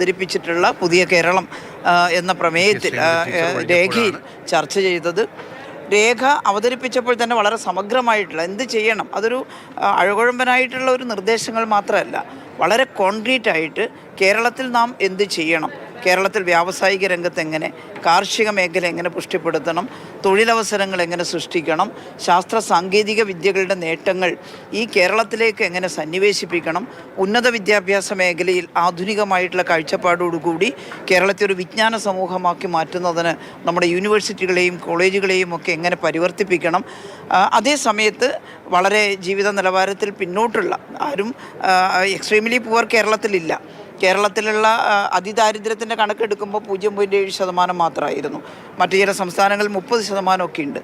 അവതരിപ്പിച്ചിട്ടുള്ള പുതിയ കേരളം എന്ന പ്രമേയത്തിൽ രേഖയിൽ ചർച്ച ചെയ്തത്. രേഖ അവതരിപ്പിച്ചപ്പോൾ തന്നെ വളരെ സമഗ്രമായിട്ടുള്ള എന്ത് ചെയ്യണം, അതൊരു അഴകുഴമ്പനായിട്ടുള്ള ഒരു നിർദ്ദേശങ്ങൾ മാത്രമല്ല, വളരെ കോൺക്രീറ്റായിട്ട് കേരളത്തിൽ നാം എന്ത് ചെയ്യണം, കേരളത്തിൽ വ്യാവസായിക രംഗത്ത് എങ്ങനെ, കാർഷിക മേഖല എങ്ങനെ പുഷ്ടിപ്പെടുത്തണം, തൊഴിലവസരങ്ങൾ എങ്ങനെ സൃഷ്ടിക്കണം, ശാസ്ത്ര സാങ്കേതിക വിദ്യകളുടെ നേട്ടങ്ങൾ ഈ കേരളത്തിലേക്ക് എങ്ങനെ സന്നിവേശിപ്പിക്കണം, ഉന്നത വിദ്യാഭ്യാസ മേഖലയിൽ ആധുനികമായിട്ടുള്ള കാഴ്ചപ്പാടോടുകൂടി കേരളത്തെ ഒരു വിജ്ഞാന സമൂഹമാക്കി മാറ്റുന്നതിന് നമ്മുടെ യൂണിവേഴ്സിറ്റികളെയും കോളേജുകളെയും ഒക്കെ എങ്ങനെ പരിവർത്തിപ്പിക്കണം, അതേ സമയത്ത് വളരെ ജീവിത നിലവാരത്തിൽ പിന്നോട്ടുള്ള ആരും എക്സ്ട്രീംലി പുവർ കേരളത്തിലില്ല. കേരളത്തിലുള്ള അതിദാരിദ്ര്യത്തിൻ്റെ കണക്കെടുക്കുമ്പോൾ 0.7% മാത്രമായിരുന്നു. മറ്റു ചില സംസ്ഥാനങ്ങളിൽ 30% ഒക്കെ ഉണ്ട്.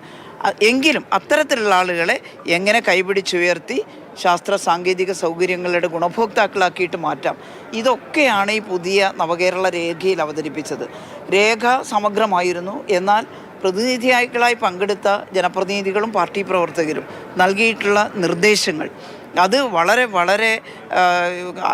എങ്കിലും അത്തരത്തിലുള്ള ആളുകളെ എങ്ങനെ കൈപിടിച്ചുയർത്തി ശാസ്ത്ര സാങ്കേതിക സൗകര്യങ്ങളുടെ ഗുണഭോക്താക്കളാക്കിയിട്ട് മാറ്റാം, ഇതൊക്കെയാണ് ഈ പുതിയ നവകേരള രേഖയിൽ അവതരിപ്പിച്ചത്. രേഖ സമഗ്രമായിരുന്നു. എന്നാൽ പ്രതിനിധികളായി പങ്കെടുത്ത ജനപ്രതിനിധികളും പാർട്ടി പ്രവർത്തകരും നൽകിയിട്ടുള്ള നിർദ്ദേശങ്ങൾ അത് വളരെ വളരെ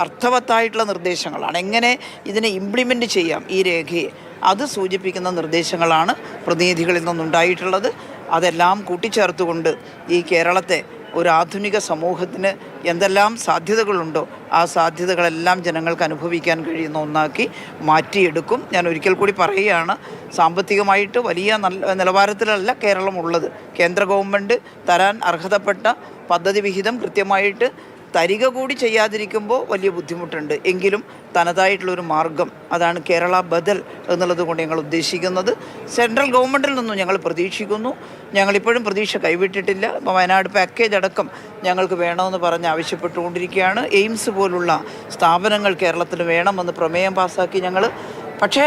അർത്ഥവത്തായിട്ടുള്ള നിർദ്ദേശങ്ങളാണ്. എങ്ങനെ ഇതിനെ ഇംപ്ലിമെൻറ്റ് ചെയ്യാം ഈ രേഖയെ, അത് സൂചിപ്പിക്കുന്ന നിർദ്ദേശങ്ങളാണ് പ്രതിനിധികളിൽ നിന്നുണ്ടായിട്ടുള്ളത്. അതെല്ലാം കൂട്ടിച്ചേർത്തുകൊണ്ട് ഈ കേരളത്തെ ഒരു ആധുനിക സമൂഹത്തിന് എന്തെല്ലാം സാധ്യതകളുണ്ടോ ആ സാധ്യതകളെല്ലാം ജനങ്ങൾക്ക് അനുഭവിക്കാൻ കഴിയുന്ന ഒന്നാക്കി മാറ്റിയെടുക്കും. ഞാൻ ഒരിക്കൽ കൂടി പറയുകയാണ്, സാമ്പത്തികമായിട്ട് വലിയ നിലവാരത്തിലല്ല കേരളം ഉള്ളത്. കേന്ദ്ര ഗവൺമെൻറ് തരാൻ അർഹതപ്പെട്ട പദ്ധതി വിഹിതം കൃത്യമായിട്ട് തരിക കൂടി ചെയ്യാതിരിക്കുമ്പോൾ വലിയ ബുദ്ധിമുട്ടുണ്ട്. എങ്കിലും തനതായിട്ടുള്ളൊരു മാർഗം, അതാണ് കേരള ബദൽ എന്നുള്ളത് കൊണ്ട് ഞങ്ങൾ ഉദ്ദേശിക്കുന്നത്. സെൻട്രൽ ഗവൺമെൻറ്റിൽ നിന്നും ഞങ്ങൾ പ്രതീക്ഷിക്കുന്നു. ഞങ്ങളിപ്പോഴും പ്രതീക്ഷ കൈവിട്ടിട്ടില്ല. ഇപ്പോൾ വയനാട് പാക്കേജ് അടക്കം ഞങ്ങൾക്ക് വേണമെന്ന് പറഞ്ഞ് ആവശ്യപ്പെട്ടുകൊണ്ടിരിക്കുകയാണ്. എയിംസ് പോലുള്ള സ്ഥാപനങ്ങൾ കേരളത്തിൽ വേണമെന്ന് പ്രമേയം പാസ്സാക്കി ഞങ്ങൾ. പക്ഷേ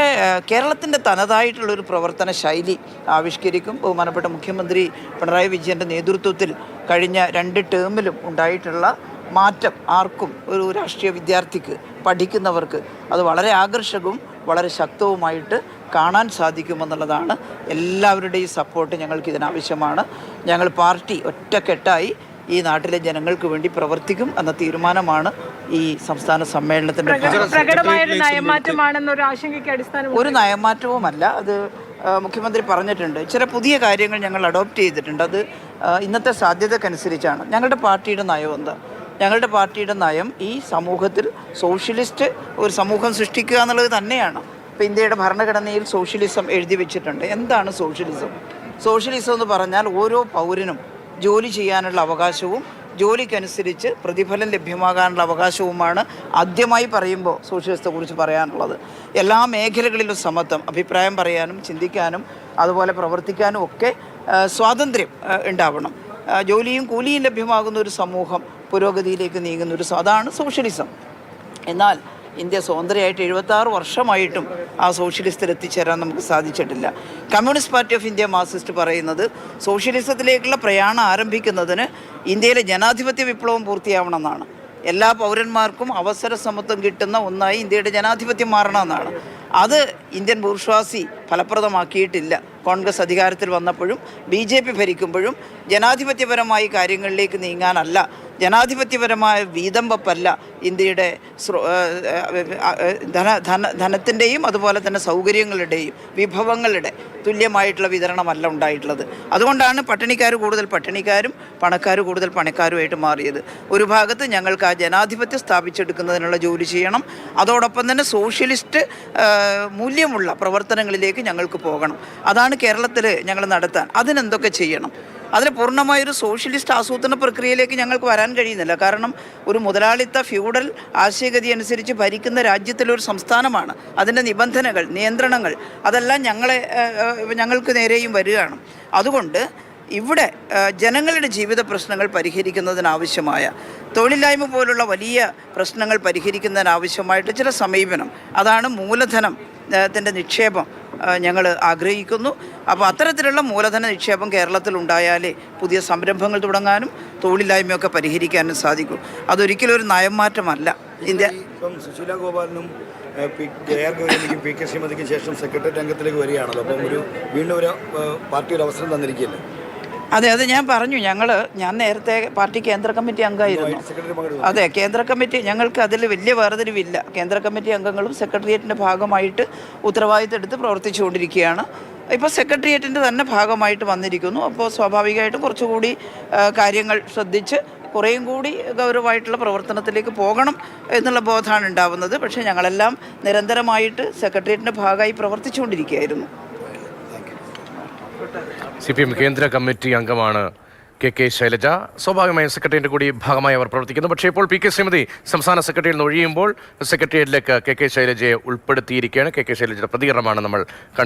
കേരളത്തിൻ്റെ തനതായിട്ടുള്ളൊരു പ്രവർത്തന ശൈലി ആവിഷ്കരിക്കും. ബഹുമാനപ്പെട്ട മുഖ്യമന്ത്രി പിണറായി വിജയൻ്റെ നേതൃത്വത്തിൽ കഴിഞ്ഞ 2 ടേമിലും ഉണ്ടായിട്ടുള്ള മാറ്റം ആർക്കും, ഒരു രാഷ്ട്രീയ വിദ്യാർത്ഥിക്ക്, പഠിക്കുന്നവർക്ക് അത് വളരെ ആകർഷകവും വളരെ ശക്തവുമായിട്ട് കാണാൻ സാധിക്കുമെന്നുള്ളതാണ്. എല്ലാവരുടെയും സപ്പോർട്ട് ഞങ്ങൾക്ക് ഇതിനാവശ്യമാണ്. ഞങ്ങൾ പാർട്ടി ഒറ്റക്കെട്ടായി ഈ നാട്ടിലെ ജനങ്ങൾക്ക് വേണ്ടി പ്രവർത്തിക്കും എന്ന തീരുമാനമാണ് ഈ സംസ്ഥാന സമ്മേളനത്തിൻ്റെ. ഒരു നയമാറ്റവുമല്ല, അത് മുഖ്യമന്ത്രി പറഞ്ഞിട്ടുണ്ട്. ചില പുതിയ കാര്യങ്ങൾ ഞങ്ങൾ അഡോപ്റ്റ് ചെയ്തിട്ടുണ്ട്. അത് ഇന്നത്തെ സാധ്യതക്കനുസരിച്ചാണ്. ഞങ്ങളുടെ പാർട്ടിയുടെ നയം എന്താ? ഞങ്ങളുടെ പാർട്ടിയുടെ നയം ഈ സമൂഹത്തിൽ സോഷ്യലിസ്റ്റ് ഒരു സമൂഹം സൃഷ്ടിക്കുക എന്നുള്ളത് തന്നെയാണ്. ഇപ്പോൾ ഇന്ത്യയുടെ ഭരണഘടനയിൽ സോഷ്യലിസം എഴുതി വെച്ചിട്ടുണ്ട്. എന്താണ് സോഷ്യലിസം? സോഷ്യലിസം എന്ന് പറഞ്ഞാൽ ഓരോ പൗരനും ജോലി ചെയ്യാനുള്ള അവകാശവും ജോലിക്കനുസരിച്ച് പ്രതിഫലം ലഭ്യമാകാനുള്ള അവകാശവുമാണ് ആദ്യമായി പറയുമ്പോൾ സോഷ്യലിസത്തെക്കുറിച്ച് പറയാനുള്ളത്. എല്ലാ മേഖലകളിലും സമത്വം, അഭിപ്രായം പറയാനും ചിന്തിക്കാനും അതുപോലെ പ്രവർത്തിക്കാനും ഒക്കെ സ്വാതന്ത്ര്യം ഉണ്ടാവണം. ജോലിയും കൂലിയും ലഭ്യമാകുന്ന ഒരു സമൂഹം പുരോഗതിയിലേക്ക് നീങ്ങുന്ന അതാണ് സോഷ്യലിസം. എന്നാൽ ഇന്ത്യ സ്വതന്ത്രമായിട്ട് 76 വർഷമായിട്ടും ആ സോഷ്യലിസത്തിൽ എത്തിച്ചേരാൻ നമുക്ക് സാധിച്ചിട്ടില്ല. Communist party of India Marxist പറയുന്നത് സോഷ്യലിസത്തിലേക്കുള്ള പ്രയാണം ആരംഭിക്കുന്നതിന് ഇന്ത്യയിലെ ജനാധിപത്യ വിപ്ലവം പൂർത്തിയാവണമെന്നാണ്. എല്ലാ പൗരന്മാർക്കും അവസര സമത്വം കിട്ടുന്ന ഒന്നായി ഇന്ത്യയുടെ ജനാധിപത്യം മാറണമെന്നാണ്. അത് ഇന്ത്യൻ ബൂർഷ്വാസി ഫലപ്രദമാക്കിയിട്ടില്ല. കോൺഗ്രസ് അധികാരത്തിൽ വന്നപ്പോഴും BJP ഭരിക്കുമ്പോഴും ജനാധിപത്യപരമായി കാര്യങ്ങളിലേക്ക് നീങ്ങാനല്ല, ജനാധിപത്യപരമായ വീതം വെപ്പല്ല ഇന്ത്യയുടെ ധനത്തിൻ്റെയും അതുപോലെ തന്നെ സൗകര്യങ്ങളുടെയും വിഭവങ്ങളുടെ തുല്യമായിട്ടുള്ള വിതരണമല്ല ഉണ്ടായിട്ടുള്ളത്. അതുകൊണ്ടാണ് പട്ടിണിക്കാർ കൂടുതൽ പട്ടിണിക്കാരും പണക്കാർ കൂടുതൽ പണക്കാരുമായിട്ട് മാറിയത്. ഒരു ഭാഗത്ത് ഞങ്ങൾക്ക് ആ ജനാധിപത്യം സ്ഥാപിച്ചെടുക്കുന്നതിനുള്ള ജോലി ചെയ്യണം. അതോടൊപ്പം തന്നെ സോഷ്യലിസ്റ്റ് മൂല്യമുള്ള പ്രവർത്തനങ്ങളിലേക്ക് ഞങ്ങൾക്ക് പോകണം. അതാണ് കേരളത്തിൽ ഞങ്ങൾ നടത്താൻ. അതിനെന്തൊക്കെ ചെയ്യണം? അതിൽ പൂർണ്ണമായൊരു സോഷ്യലിസ്റ്റ് ആസൂത്രണ പ്രക്രിയയിലേക്ക് ഞങ്ങൾക്ക് വരാൻ കഴിയുന്നില്ല. കാരണം ഒരു മുതലാളിത്ത ഫ്യൂഡൽ ആശയഗതി അനുസരിച്ച് ഭരിക്കുന്ന രാജ്യത്തിലൊരു സംസ്ഥാനമാണ്. അതിൻ്റെ നിബന്ധനകൾ, നിയന്ത്രണങ്ങൾ അതെല്ലാം ഞങ്ങൾക്ക് നേരെയും വരികയാണ്. അതുകൊണ്ട് ഇവിടെ ജനങ്ങളുടെ ജീവിത പ്രശ്നങ്ങൾ പരിഹരിക്കുന്നതിനാവശ്യമായ, തൊഴിലില്ലായ്മ പോലുള്ള വലിയ പ്രശ്നങ്ങൾ പരിഹരിക്കുന്നതിനാവശ്യമായിട്ട് ചില സമീപനം, അതാണ് മൂലധനത്തിൻ്റെ നിക്ഷേപം ഞങ്ങൾ ആഗ്രഹിക്കുന്നു. അപ്പോൾ അത്തരത്തിലുള്ള മൂലധന നിക്ഷേപം കേരളത്തിൽ ഉണ്ടായാലേ പുതിയ സംരംഭങ്ങൾ തുടങ്ങാനും തൊഴിലില്ലായ്മയൊക്കെ പരിഹരിക്കാനും സാധിക്കും. അതൊരിക്കലും ഒരു നയം മാറ്റമല്ല. ഇന്ത്യ ഇപ്പം സുശീല ഗോപാലിനും JR ഗൗരിക്കും PK ശ്രീമതിക്കും ശേഷം സെക്രട്ടേറിയറ്റ് അംഗത്തിലേക്ക് വരികയാണല്ലോ. അപ്പം വീണ്ടും ഒരു പാർട്ടി ഒരു അവസരം തന്നിരിക്കുകയല്ലേ? അതെ, അത് ഞാൻ പറഞ്ഞു. ഞാൻ നേരത്തെ പാർട്ടി കേന്ദ്ര കമ്മിറ്റി അംഗമായിരുന്നു. സെക്രട്ടറി പങ്കെടുത്തു. അതെ, കേന്ദ്ര കമ്മിറ്റി ഞങ്ങൾക്ക് അതിൽ വലിയ വേർതിരിവില്ല. കേന്ദ്ര കമ്മിറ്റി അംഗങ്ങളും സെക്രട്ടേറിയറ്റിൻ്റെ ഭാഗമായിട്ട് ഉത്തരവാദിത്തം എടുത്ത് പ്രവർത്തിച്ചുകൊണ്ടിരിക്കുകയാണ്. ഇപ്പോൾ സെക്രട്ടേറിയറ്റിൻ്റെ തന്നെ ഭാഗമായിട്ട് വന്നിരിക്കുന്നു. അപ്പോൾ സ്വാഭാവികമായിട്ടും കുറച്ചുകൂടി കാര്യങ്ങൾ ശ്രദ്ധിച്ച് കുറേയും കൂടി ഗൗരവമായിട്ടുള്ള പ്രവർത്തനത്തിലേക്ക് പോകണം എന്നുള്ള ബോധമാണ് ഉണ്ടാവുന്നത്. പക്ഷേ ഞങ്ങളെല്ലാം നിരന്തരമായിട്ട് സെക്രട്ടേറിയറ്റിൻ്റെ ഭാഗമായി പ്രവർത്തിച്ചുകൊണ്ടിരിക്കുകയായിരുന്നു. CPM കേന്ദ്ര കമ്മിറ്റി അംഗമാണ് KK ശൈലജ. സ്വാഭാവികമായും സെക്രട്ടേറിയറ്റ് കൂടി ഭാഗമായി അവർ പ്രവർത്തിക്കുന്നു. പക്ഷേ ഇപ്പോൾ PK ശ്രീമതി സംസ്ഥാന സെക്രട്ടറിയിൽ നിന്ന് ഒഴിയുമ്പോൾ സെക്രട്ടേറിയറ്റിലേക്ക് KK ശൈലജയെ ഉൾപ്പെടുത്തിയിരിക്കുകയാണ്. KK ശൈലജയുടെ പ്രതികരണമാണ് നമ്മൾ കണ്ടത്.